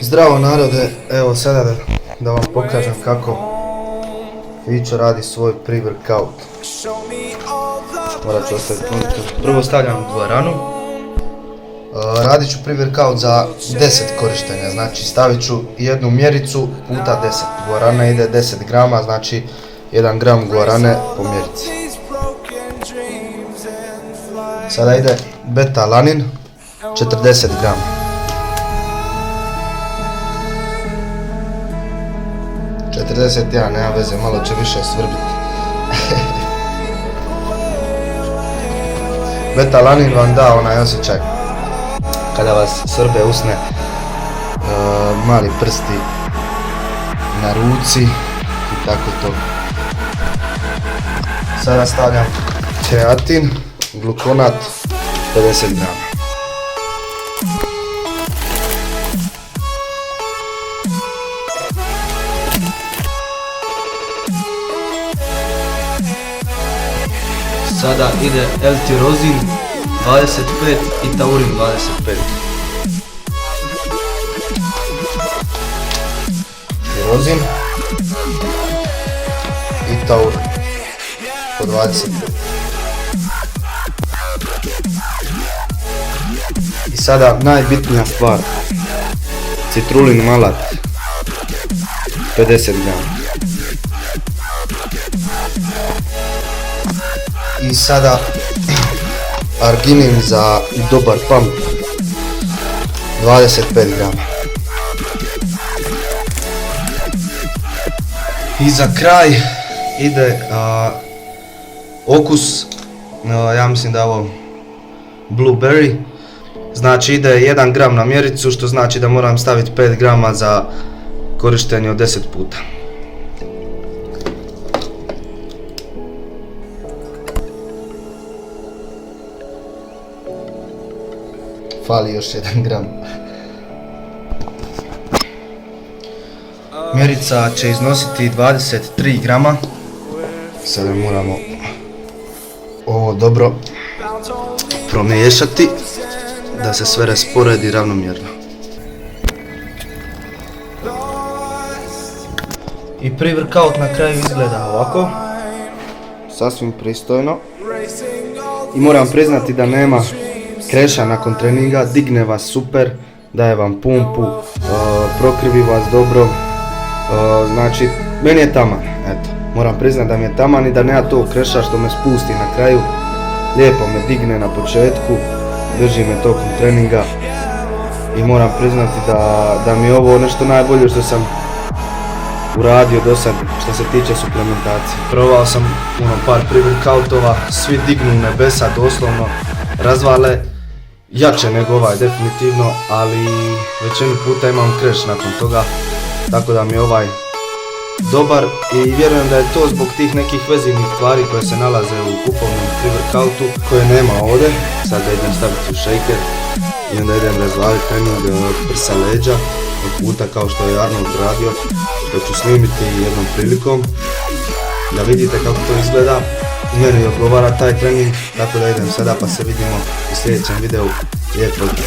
Zdravo narode, evo sada da vam pokažem kako Vičo radi svoj pre-workout. Morat ću ostaviti monitor. Prvo stavljam dvoranu. Radit ću pre-workout za 10 korištenja, znači stavit ću jednu mjericu puta 10. Guarana ide 10 grama, znači 1 gram guarane po mjerici. Sada ide beta-alanin, 40 grama. 41, nema veze, malo će više svrbiti. Beta-alanin vam da onaj osjećaj kada vas svrbe usne, mali prsti na ruci i tako to. Sada stavljam kreatin, glukonat 50 grama. Sada ide L-tirozin 25 i taurin 25. Tirozin i taurin po 25. I sada najbitnija stvar, citrulin malat 50 grama. I sada arginin za dobar pump 25 grama. I za kraj ide okus, ja mislim da je ovo blueberry, znači ide 1 gram na mjericu, što znači da moram staviti 5 grama za korištenje od 10 puta. Fali još 1 gram. Mjerica će iznositi 23 grama. Sada moramo ovo dobro promiješati da se sve rasporedi ravnomjerno. I pre-workout na kraju izgleda ovako. Sasvim pristojno. I moram priznati da nema kreša nakon treninga, digne vas super, daje vam pumpu, prokrivi vas dobro, znači meni je taman, eto, moram priznati da mi je taman i da nema to kreša što me spusti na kraju, lijepo me digne na početku, drži me tokom treninga i moram priznati da mi je ovo nešto najbolje što sam uradio do sad što se tiče suplementacije. Probao sam par pre-workoutova, svi dignu u nebesa doslovno, razvale jače nego ovaj definitivno, ali većinu puta imam kreš nakon toga, tako da mi je ovaj dobar i vjerujem da je to zbog tih nekih vezivnih tvari koje se nalaze u kupovnom pre-workoutu koje nema ovdje. Sad da idem staviti u shaker i onda idem razvaliti trening prsa leđa od puta kao što je Arnold radio, što ću snimiti jednom prilikom da vidite kako to izgleda. Meni odgovara taj trening, tako da idem sada pa se vidimo u sljedećem videu. Lijep pozdrav!